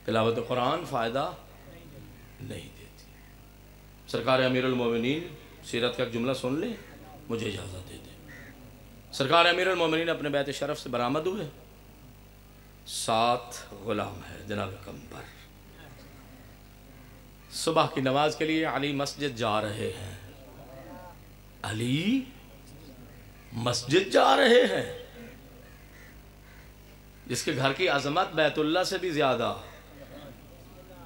تلاوت قرآن فائدہ نہیں دیتی۔ سرکار امیر المومنین سیرت کا ایک جملہ سن لیں، مجھے اجازت دے دیں۔ سرکار امیر المومنین اپنے بیت شرف سے برآمد ہوئے، 7 غلام ہے جناب قمبر۔ صبح کی نماز کے لیے علی مسجد جا رہے ہیں، علی مسجد جا رہے ہیں، جس کے گھر کی عظمت بیت اللہ سے بھی زیادہ،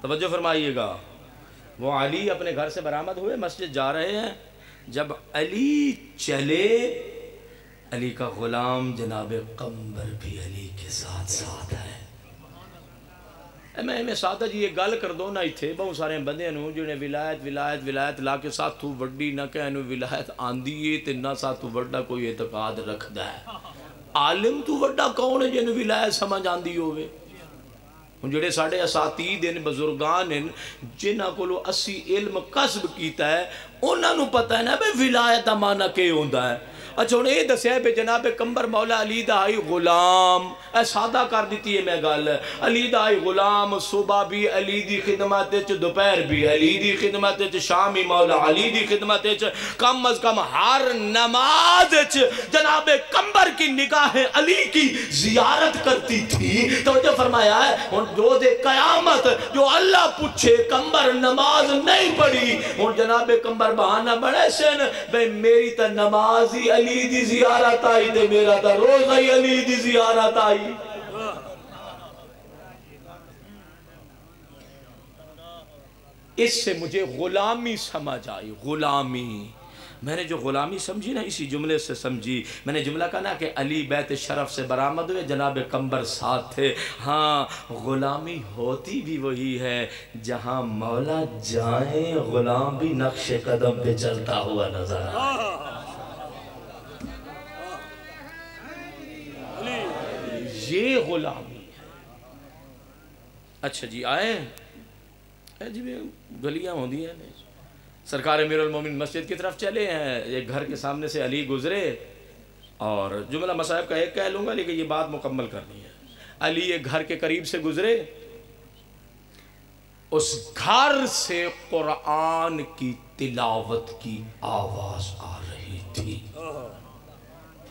توجہ فرمائیے گا۔ وہ علی اپنے گھر سے برآمد ہوئے، مسجد جا رہے ہیں، جب علی چلے، علی کا غلام جناب قمبر بھی علی کے ساتھ ساتھ ہے۔ میں سادہ جی یہ گل کر دو نہ تھے بہت سارے بندے نو جنہیں ولایت لا کے ساتھ تو وڈی نہ کہ انہوں ولایت آندھی ہے تے نہ ساتھ تو وڈا کوئی اعتقاد رکھدا ہے۔ عالم تو وڈا کون ہے جنہیں ولایت سمجھ آندھی ہوئے؟ جڑے ساڑھے اساتید ہیں، بزرگان ہیں، جنہاں کو اسی علم قصب کیتا ہے، انہاں نو پتہ ہے نا بے ولایت دا معنی کے ہوندہ ہے۔ اچھا انہیں یہ دسیا ہے جناب قمبر مولا علی دا آئی غلام، اے سادہ کر دیتی ہے میں گل، علی دا آئی غلام، صبح بھی علی دی خدمت چ، دوپہر بھی علی دی خدمت چ، شامی مولا علی دی خدمت چ، کم از کم ہر نماز چ جناب قمبر کی نگاہ علی کی زیارت کرتی تھی۔ توجہ فرمایا ہے جو دے قیامت جو اللہ پوچھے قمبر نماز نہیں پڑھی، اور جناب قمبر بہانہ بڑے سن بے میری تا نماز ہی علی دی زیارت آئی دے میرا تا روزہ ہی علی دی زیارت آئی۔ اس سے مجھے غلامی سمجھ آئی، غلامی۔ میں نے جو غلامی سمجھی نا اسی جملے سے سمجھی، میں نے جملہ کہا نا کہ علی بیت شرف سے برآمد ہوئے، جناب قمبر ساتھ تھے۔ ہاں غلامی ہوتی بھی وہی ہے، جہاں مولا جائیں غلام بھی نقش قدم پہ چلتا ہوا نظر آئے۔ یہ غلامی ہے۔ اچھا جی آئے جی گلیاں ہوں دی ہیں، سرکار امیر المومنین مسجد کی طرف چلے ہیں، ایک گھر کے سامنے سے علی گزرے، اور جملہ مصائب کا ایک کہہ لوں گا لیکن یہ بات مکمل کرنی ہے۔ علی ایک گھر کے قریب سے گزرے، اس گھر سے قرآن کی تلاوت کی آواز آ رہی تھی۔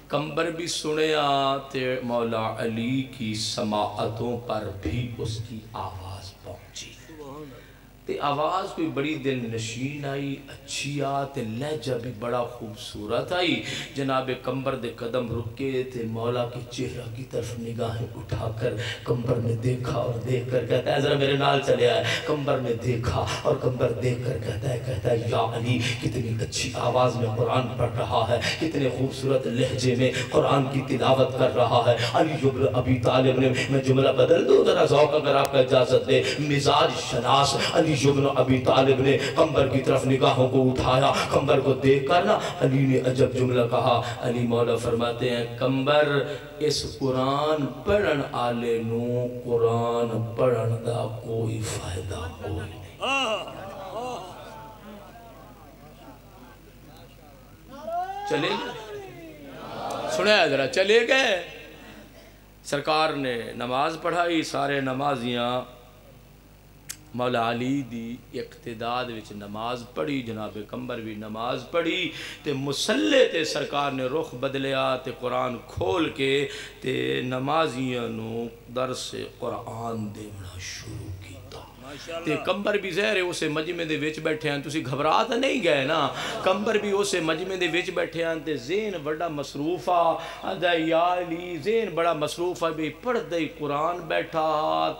قمبر بھی سنیا تے مولا علی کی سماعتوں پر بھی اس کی آواز پہنچی، تے آواز کوئی بڑی دل نشین آئی، اچھی آتے لہجہ بھی بڑا خوبصورت آئی۔ جناب قمبر دے قدم رکے تے مولا کی چہرہ کی طرف نگاہیں اٹھا کر قمبر نے دیکھا، اور دیکھ کر کہتا ہے ذرا میرے نال چلے آئے۔ قمبر نے دیکھا اور قمبر دیکھ کر کہتا ہے یا علی کتنی اچھی آواز میں قرآن پڑھ رہا ہے، کتنے خوبصورت لہجے میں قرآن کی تلاوت کر رہا ہے۔ علی بن ابی طالب نے، میں جملہ بدل دوں ذرا ذوق اگر آپ کا اجازت دے، مزاج شناس علی بن ابی طالب نے قمبر کی طرف نگاہوں کو اٹھایا۔ قمبر کو دیکھ کر نا علی نے عجب جملہ کہا۔ علی مولا فرماتے ہیں قمبر اس قرآن پڑھن آلے نو قرآن پڑھن دا کوئی فائدہ کوئی نہیں۔ چلے گئے، سنیا ذرا، چلے گئے۔ سرکار نے نماز پڑھائی، سارے نمازیاں مولا علی دی اقتداد وچ نماز پڑھی، جناب قمبر بھی نماز پڑھی، تے مسلح تے سرکار نے رخ بدلیا تے قرآن کھول کے تے نمازیاں نو درس قرآن دینا شروع کیتا۔ تے قمبر بھی ظاہر ہے اسے مجمع دے وچ بیٹھے ہیں، تسی گھبرا تے نہیں گئے نا، قمبر بھی اسے مجمع دے وچ بیٹھے ہیں تے ذہن بڑا مصروف آ یا علی، ذہن بڑا مصروف بھی پڑھ دے قرآن بیٹھا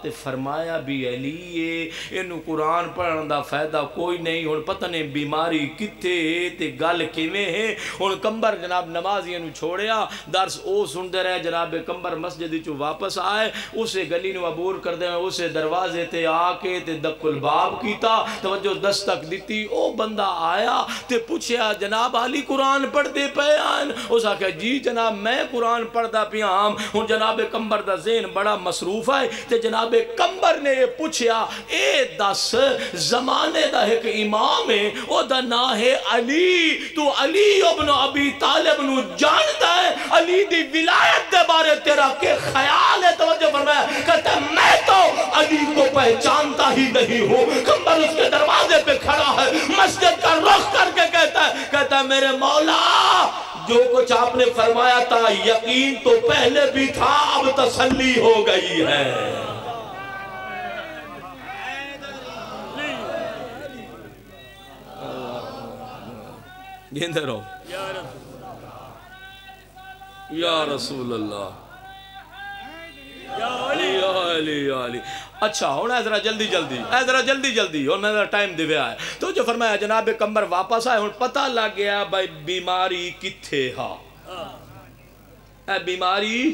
تے فرمایا بھی علی انہوں قرآن پڑھن دا فائدہ کوئی نہیں، ہن پتہ نہیں بیماری کتے تے گل کیویں ہے۔ ہن قمبر جناب نمازیاں نو چھوڑیا، درس او سندے رہے، جناب قمبر مسجد چوں واپس آئے، اسے گلی نو عبور کر دے، اسے دروازے تے آ کے تے دق الباب کیتا، توجہ دستک دیتی، او بندہ آیا تے پوچھیا جناب علی قرآن پڑھ دے پے آن؟ اس آکھا جی جناب میں قرآن پڑھ دا پیا ہم۔ ہن جناب قمبر دا ذہن بڑا مصروف ہے تے جناب قمبر نے یہ پوچھیا اے دس زمانے دا ایک امام ہے، او دا نا ہے علی، تو علی ابن ابی طالب نو جانتا ہے، علی دی ولایت دے بارے تیرا کے خیال ہے؟ توجہ فرمایا، کہتا ہے میں تو علی کو پہچان ہی نہیں ہوں. قمر اس کے دروازے پہ کھڑا ہے, مسجد کا رخ کر کے کہتا ہے میرے مولا جو کچھ آپ نے فرمایا تھا یقین تو پہلے بھی تھا, اب تسلی ہو گئی ہے. گیندے رہو یا رسول اللہ, یا علی یا علی. اچھا ہونا ذرا جلدی جلدی اور میں ذرا ٹائم دے آیا. تو جو فرمایا جناب قمر واپس آئے, پتہ لگ گیا بھائی بیماری کتھے ہا, اے بیماری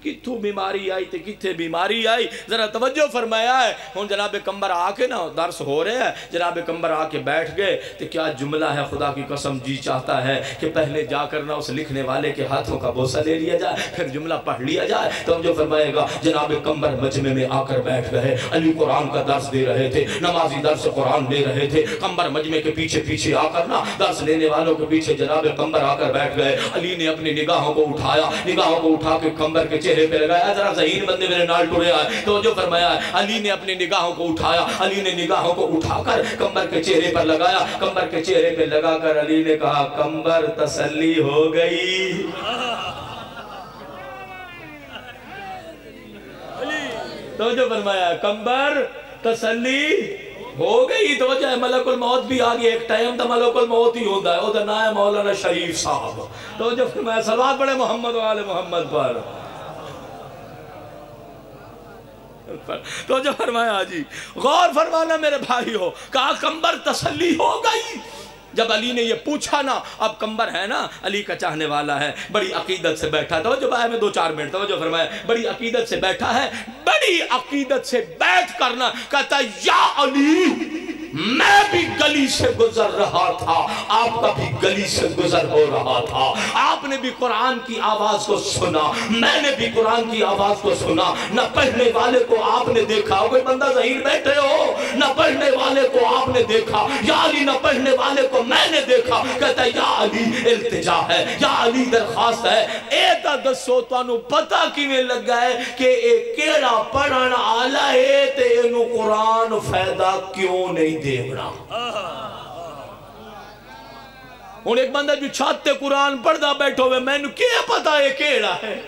کتھوں بیماری آئی تے کتھے بیماری آئی, ذرا توجہ فرمایا ہے. ہوں جناب قمر آ کے نا درس ہو رہے ہیں, جناب قمر آ کے بیٹھ گئے تو کیا جملہ ہے, خدا کی قسم جی چاہتا ہے کہ پہلے جا کر نا اس لکھنے والے کے ہاتھوں کا بوسہ لے لیا جائے, پھر جملہ پڑھ لیا جائے. تو جو فرمائے گا جناب قمر مجمع میں آ کر بیٹھ گئے, علی قرآن کا درس دے رہے تھے, نمازی درس قرآن دے رہے تھے. قمر مجمع کے پیچھے آ کر نا درس لینے والوں کے پیچھے جناب قمر آ کر بیٹھ گئے. علی نے اپنی نگاہوں کو اٹھا کے قمر کے چہرے پہ لگایا. ذرا ذہین بندے میرے نال ٹرے آئے تو جو فرمایا علی نے اپنی نگاہوں کو اٹھایا, علی نے نگاہوں کو اٹھا کر قمر کے چہرے پر لگایا. قمر کے چہرے پہ لگا کر علی نے کہا قمر تسلی ہو گئی. تو جو فرمایا قمر تسلی ہو گئی. تو وجہ ملک الموت بھی آگئی, ایک ٹائم تا ملک الموت ہی ہوتا ہے, وہ دا نام مولانا شریف صاحب. تو جو فرمایا صلوات پڑھے محمد و آل محمد پر. تو جو فرمایا جی غور فرمانا میرے بھائی ہو, کہا قمر تسلی ہو گئی. جب علی نے یہ پوچھا نا, اب قمر ہے نا علی کا چاہنے والا ہے, بڑی عقیدت سے بیٹھا تھا. جو باہر میں 2-4 منٹ تو جو فرمایا بڑی عقیدت سے بیٹھا ہے, بڑی عقیدت سے بیٹھ کرنا کہتا یا علی میں بھی گلی سے گزر رہا تھا, آپ کا بھی گلی سے گزر ہو رہا تھا, آپ نے بھی قرآن کی آواز کو سنا, میں نے بھی قرآن کی آواز کو سنا. نہ پڑھنے والے کو آپ نے دیکھا, کوئی بندہ ظہیر بیٹھے ہو, نہ پڑھنے والے کو آپ نے دیکھا, یا علی نہ پڑھنے والے کو میں نے دیکھا. کہتا ہے یا علی التجا ہے, یا علی درخواست ہے, ایتا دسو توانو پتہ کیویں لگا ہے کہ ایک کیڑا پڑھن آلہ ہے تے انو قرآن فائدہ کیوں نہیں دیکھنا. ہوں ایک بندہ جو چھاتے قرآن پڑھدا بیٹھو ہوئے, میں نے کیا پتا ہے کیڑا ہے.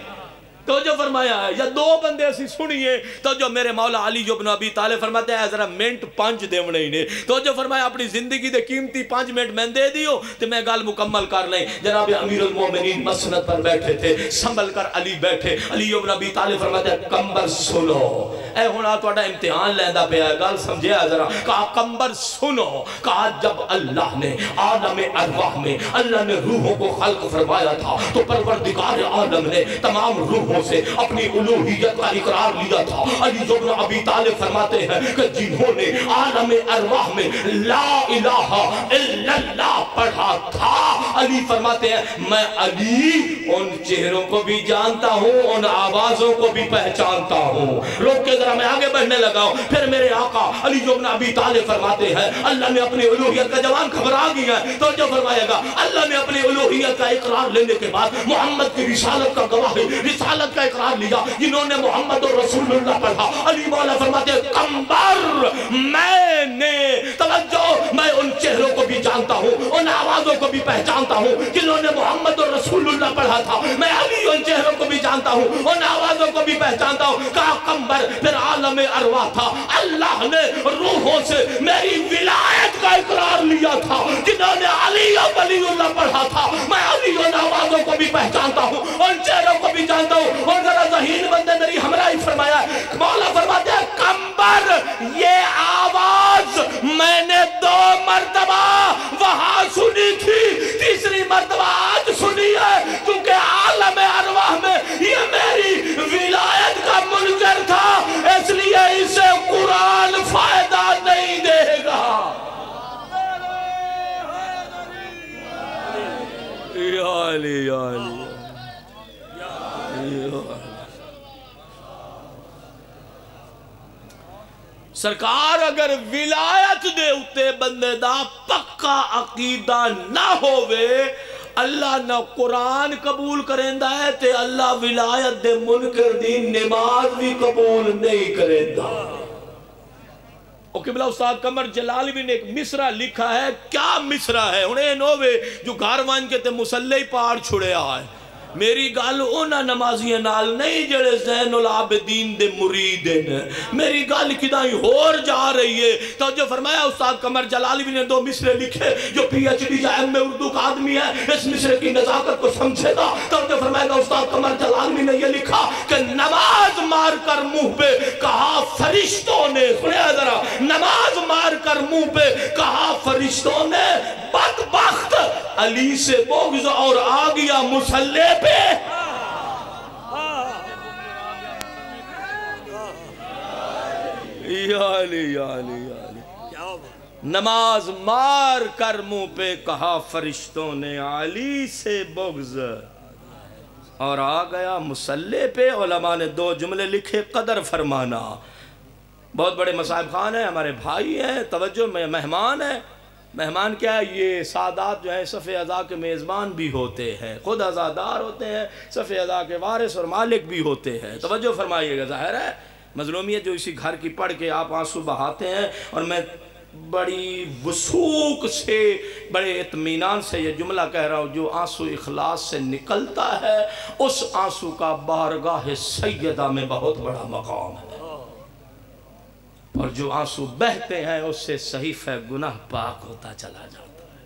تو جو فرمایا ہے یا 2 بندے ایسی سنیے. تو جو میرے مولا علی ابن ابی طالب فرماتے ہیں ذرا منٹ 5 دیونے ہی نے. تو جو فرمایا اپنی زندگی دے قیمتی 5 منٹ میں دے دیو تو میں گال مکمل کر لیں. جناب امیر المومنین مسند پر بیٹھے تھے, سنبھل کر علی بیٹھے. علی ابن ابی طالب فرماتے ہیں قمر سنو, اے ہونا تو امتحان لیندہ پہ ہے, گال سمجھے ذرا. کہا قمر سنو, کہا جب اللہ نے عالم ارواح میں اللہ نے روحوں کو خلق فرمایا تھا تو پروردگار عالم نے تمام روحوں سے اپنی الوہیت کا اقرار لیا تھا. علی ابن ابی طالب فرماتے ہیں کہ جنہوں نے عالم ارواح میں لا الہ الا اللہ پڑھا تھا, علی فرماتے ہیں میں علی ان چہروں کو بھی جانتا ہوں, ان آوازوں کو بھی پہچانتا ہوں. روک کے ذرا میں آگے بڑھنے لگا ہوں. پھر میرے آقا علی ابن ابی طالب فرماتے ہیں اللہ نے اپنی الوہیت کا جوان گھبرا گیا ہے. تو جو فرمائے گا اللہ نے اپنی الوہیت کا اقرار لینے کے بعد محمد کی رسالت کا گواہی, رسالت کا اقرار لیا. جنہوں نے محمد رسول اللہ پڑھا, علی مولا فرماتے ہیں قمر میں نے توجہ میں ان چہروں کو بھی جانتا ہوں, ان آوازوں کو بھی پہچانتا ہوں. جنہوں نے محمد رسول اللہ پڑھا تھا میں علی ان چہروں کو بھی جانتا ہوں, ان آوازوں کو بھی پہچانتا ہوں. کہا قمر پھر عالم ارواح تھا, اللہ نے روحوں سے میری ولایت کا اقرار لیا تھا. جنہوں نے علی ولی اللہ پڑھا تھا میں علی ان آوازوں کو بھی پہچانتا ہوں, ان چہروں کو بھی جانتا ہوں. اور ذرا ذہین بندے میری ہمراہی فرمایا ہے, مولا فرماتے ہیں قمر یہ آواز میں نے 2 مرتبہ وہاں سنی تھی, تیسری مرتبہ آج سنی ہے, کیونکہ عالم ارواح میں یہ میری ولایت کا منکر تھا, اس لیے اسے قرآن فائدہ نہیں دے گا. یا علی یا علی سرکار اگر ولایت دے اتے بندے دا پکا عقیدہ نہ ہوئے, اللہ نہ قرآن قبول کریندا ہے تے اللہ ولایت دے منکر دی نماز بھی قبول نہیں کریندا. اور قبلہ استاد قمر جلالوی نے ایک مصرع لکھا ہے. کیا مصرع ہے انہیں نوے جو گھر وان کے تے مسلح پاڑ چھڑے آئے. میری گل اونا نمازیاں نال نہیں جڑے زین العابدین دے مرید ہیں. میری گل کدائیں ہور جا رہی ہے. تو جو فرمایا استاد قمر جلالوی نے 2 مصرے لکھے. جو پی ایچ ڈی یا ایم اے اردو کا آدمی ہے اس مصرے کی نزاکت کو سمجھے گا. تو جو فرمائے گا استاد قمر جلالوی نے یہ لکھا کہ نماز مار کر منہ پہ کہا فرشتوں نے, سنیا ذرا, نماز مار کر منہ پہ کہا فرشتوں نے بدبخت علی سے بغض اور آ گیا مسلح پہ. یا علی یا علی یا علی. نماز مار کر منہ پہ کہا فرشتوں نے علی سے بغض اور آ گیا مسلح پہ. علماء نے 2 جملے لکھے. قدر فرمانا. بہت بڑے مصاحب خان ہیں, ہمارے بھائی ہیں, توجہ میں مہمان ہیں. مہمان کیا ہے؟ یہ سادات جو ہیں صف اعضاء کے میزبان بھی ہوتے ہیں, خود عزادار ہوتے ہیں, صف اعضاء کے وارث اور مالک بھی ہوتے ہیں. توجہ فرمائیے گا. ظاہر ہے مظلومیت جو اسی گھر کی پڑھ کے آپ آنسو بہاتے ہیں, اور میں بڑی وثوق سے بڑے اطمینان سے یہ جملہ کہہ رہا ہوں, جو آنسو اخلاص سے نکلتا ہے اس آنسو کا بارگاہ سیدہ میں بہت بڑا مقام ہے, اور جو آنسو بہتے ہیں اس سے صحیفہ گناہ پاک ہوتا چلا جاتا ہے.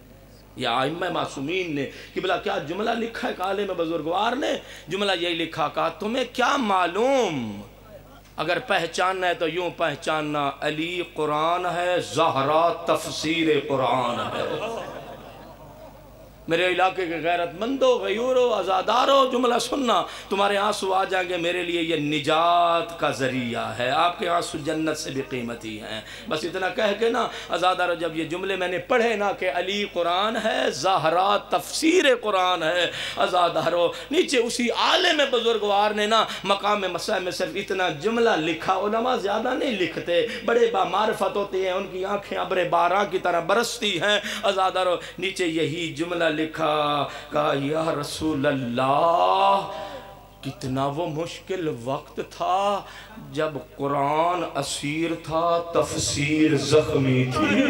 یا ائمہ معصومین نے قبلہ کیا جملہ لکھا ہے, عالم بزرگوار نے جملہ یہی لکھا, کہا تمہیں کیا معلوم, اگر پہچاننا ہے تو یوں پہچاننا, علی قرآن ہے, زہرا تفسیر قرآن ہے. میرے علاقے کے غیرت مندو, غیورو, عزادارو, جملہ سننا, تمہارے آنسو آ جائیں گے میرے لیے یہ نجات کا ذریعہ ہے. آپ کے آنسو جنت سے بھی قیمتی ہیں. بس اتنا کہہ کے نا عزادارو, جب یہ جملے میں نے پڑھے نا کہ علی قرآن ہے, زہرا تفسیر قرآن ہے, عزادارو نیچے اسی عالم بزرگوار نے نا مقام مسائل میں صرف اتنا جملہ لکھا. علماء زیادہ نہیں لکھتے, بڑے بامعرفت ہوتے ہیں, ان کی آنکھیں ابر باران کی طرح برستی ہیں. عزادارو نیچے یہی جملہ لکھا, کہا یا رسول اللہ کتنا وہ مشکل وقت تھا جب قرآن اسیر تھا, تفسیر زخمی تھی.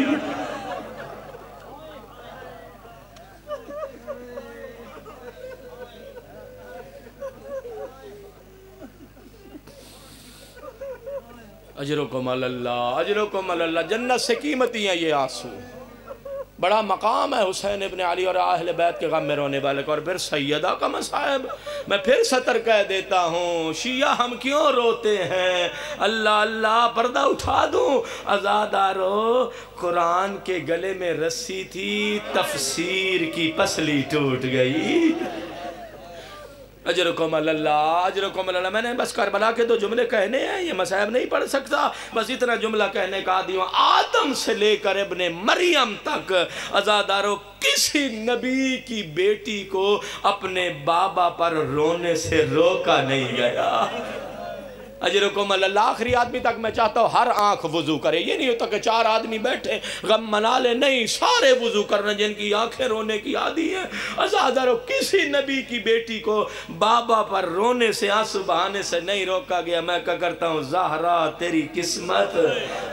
اجرکم اللہ, اجرکم اللہ. جنت سے قیمتی ہیں یہ آنسو. بڑا مقام ہے حسین ابن علی اور اہل بیت کے غم میں رونے والے کو. اور پھر سیدہ کا مصائب, میں پھر سطر کہہ دیتا ہوں, شیعہ ہم کیوں روتے ہیں, اللہ اللہ پردہ اٹھا دوں. عزادارو قرآن کے گلے میں رسی تھی, تفسیر کی پسلی ٹوٹ گئی. اجرکم اللہ, اجرکم اللہ. میں نے بس کربلا کے 2 جملے کہنے ہیں, یہ مصائب نہیں پڑھ سکتا, بس اتنا جملہ کہنے کا عادی ہوں. آدم سے لے کر ابن مریم تک عزادارو کسی نبی کی بیٹی کو اپنے بابا پر رونے سے روکا نہیں گیا. اجرکم اللہ. آخری آدمی تک میں چاہتا ہوں ہر آنکھ وضو کرے. یہ نہیں ہوتا کہ 4 آدمی بیٹھے غم منا لے, نہیں, سارے وضو کرنا جن کی آنکھیں رونے کی عادی ہیں. عزادارو کسی نبی کی بیٹی کو بابا پر رونے سے, آنسو بہانے سے نہیں روکا گیا. میں کہا کرتا ہوں زہرا تیری قسمت,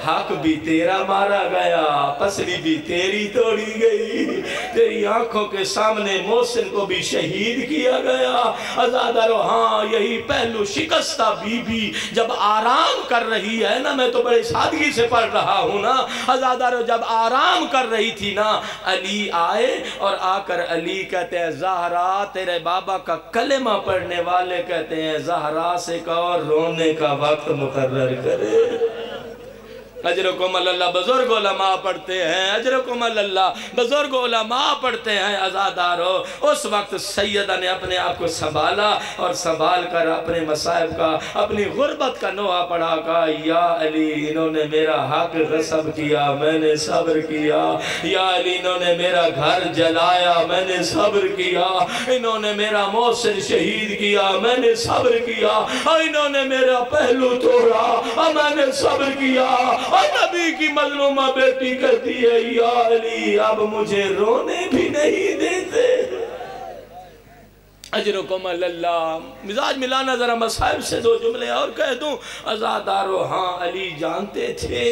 حق بھی تیرا مارا گیا, پسلی بھی تیری توڑی گئی, تیری آنکھوں کے سامنے محسن کو بھی شہید کیا گیا. عزادارو ہاں یہی پہلو شکستہ بی بی جب آرام کر رہی ہے نا, میں تو بڑے سادگی سے پڑھ رہا ہوں نا, عزادارو جب آرام کر رہی تھی نا, علی آئے اور آ کر علی کہتے ہیں زہرا تیرے بابا کا کلمہ پڑھنے والے کہتے ہیں زہرا سے کہو رونے کا وقت مقرر کرے. اجرکم اللہ. بزرگ علماء پڑھتے ہیں, اجرکم اللہ, بزرگ علماء پڑھتے ہیں. عزادارو اس وقت سیدہ نے اپنے آپ کو سنبھالا اور سنبھال کر اپنے مصائب کا, اپنی غربت کا نوحہ پڑھا, کہا یا علی انہوں نے میرا حق غصب کیا, میں نے صبر کیا. یا علی انہوں نے میرا گھر جلایا, میں نے صبر کیا. انہوں نے میرا محسن شہید کیا, میں نے صبر کیا. انہوں نے میرا پہلو توڑا, میں نے صبر کیا. اور نبی کی مظلومہ بیٹی کہتی ہے یا علی اب مجھے رونے بھی نہیں دیتے. اجرکم اللہ۔ مزاج ملانا ذرا مصائب سے دو جملے اور کہہ دوں۔ عزادارو ہاں علی جانتے تھے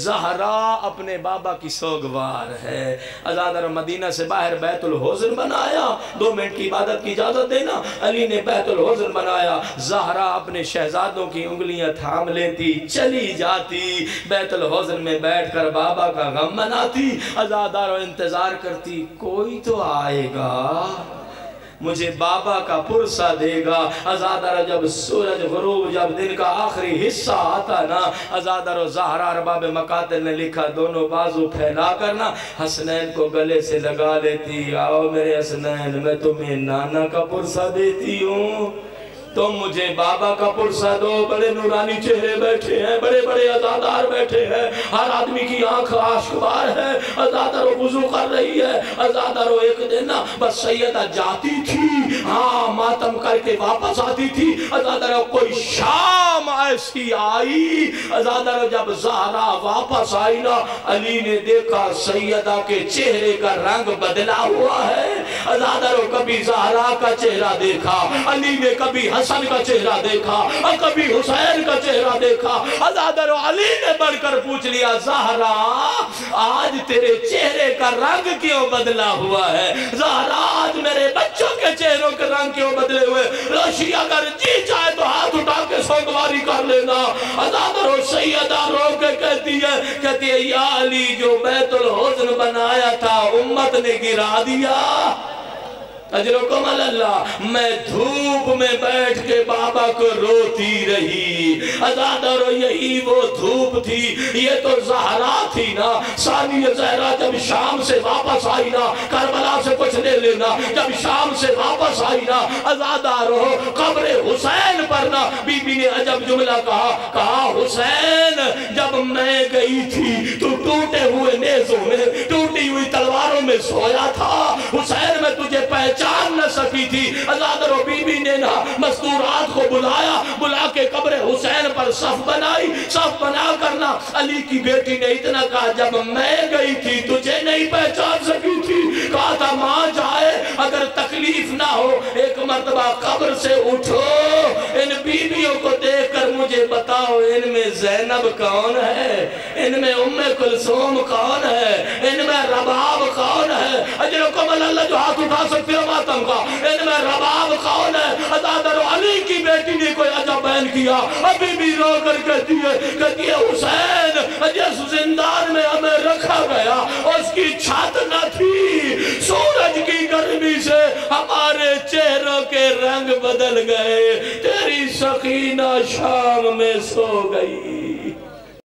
زہرا اپنے بابا کی سوگوار ہے۔ عزادارو مدینہ سے باہر بیت الحزن بنایا، 2 منٹ کی عبادت کی اجازت دینا۔ علی نے بیت الحزن بنایا، زہرا اپنے شہزادوں کی انگلیاں تھام لیتی، چلی جاتی، بیت الحزن میں بیٹھ کر بابا کا غم مناتی۔ عزادارو انتظار کرتی کوئی تو آئے گا، مجھے بابا کا پرسہ دے گا۔ عزادارو جب سورج غروب، جب دن کا آخری حصہ آتا نا، عزادارو زہرا ارباب مقاتل نے لکھا دونوں بازو پھیلا کرنا حسنین کو گلے سے لگا لیتی، آؤ میرے حسنین میں تمہیں نانا کا پرسہ دیتی ہوں، تم مجھے بابا کا پرسہ دو۔ بڑے نورانی چہرے بیٹھے ہیں، بڑے بڑے عزادار بیٹھے ہیں، ہر آدمی کی آنکھ آشکبار ہے۔ عزادارو وضو کر رہی ہے۔ عزادارو ایک دن بس سیدہ جاتی تھی، ہاں ماتم کر کے واپس آتی تھی۔ عزادارو کوئی شام ایسی آئی، عزادارو جب زہرا واپس آئی نا، علی نے دیکھا سیدہ کے چہرے کا رنگ بدلا ہوا ہے۔ عزادارو کبھی زہرا کا چہرہ دیکھا، علی نے کبھی حسن کا چہرہ دیکھا اور کبھی حسین کا چہرہ دیکھا۔ عزادارو علی نے بڑھ کر پوچھ لیا زہرا آج تیرے چہرے کا رنگ کیوں بدلا ہوا ہے؟ زہرا آج میرے بچوں کے چہروں کے رنگ کیوں بدلے ہوئے؟ روشی اگر جی چاہے تو ہاتھ اٹھا کے سوگواری کر لینا۔ عزادارو سیدہ رو کے کہتی ہے یا علی جو بیت الحزن بنایا تھا امت نے گرا دیا۔ اجرکم اللہ، میں دھوپ میں بیٹھ کے بابا کو روتی رہی۔ عزادارو یہی وہ دھوپ تھی، یہ تو زہرا تھی نا۔ ثانیہ زہرا جب شام سے واپس آئی نا، کربلا سے کچھ لے لینا، جب شام سے واپس آئی نا، عزادارو قبر حسین پر نا بی بی نے عجب جملہ کہا حسین جب میں گئی تھی تو ٹوٹے ہوئے نیزوں میں، ٹوٹی ہوئی تلواروں میں سویا تھا، حسین میں تجھے پہچان نہ سکی تھی۔ عزادارو بی بی نے نا مستورات کو بلا کے قبر حسین پر صف بنائی، صف بنا کرنا علی کی بیٹی نے اتنا کہا جب میں گئی تھی تجھے نہیں پہچان سکی تھی، کہا تھا ماں جائے اگر تکلیف نہ ہو ایک مرتبہ قبر سے اٹھو، ان بیویوں کو دیکھ کر مجھے بتاؤ ان میں زینب کون ہے، ان میں ام کلثوم کون ہے، ان میں رباب کون ہے؟ اجرکم اللہ جو ہاتھ اٹھا سکتے ہو ماتم کا، ان میں رباب کون ہے؟ عزادارو علی کی بیٹی نے کوئی عجب بیان کیا، ابھی بھی رو کر کہتی ہے حسین جس زندان میں ہمیں رکھا گیا اس کی چھت نہ تھی، سورج کی گرمی سے ہمارے چہروں کے رنگ بدل گئے، تیری سکینہ شام میں سو گئی۔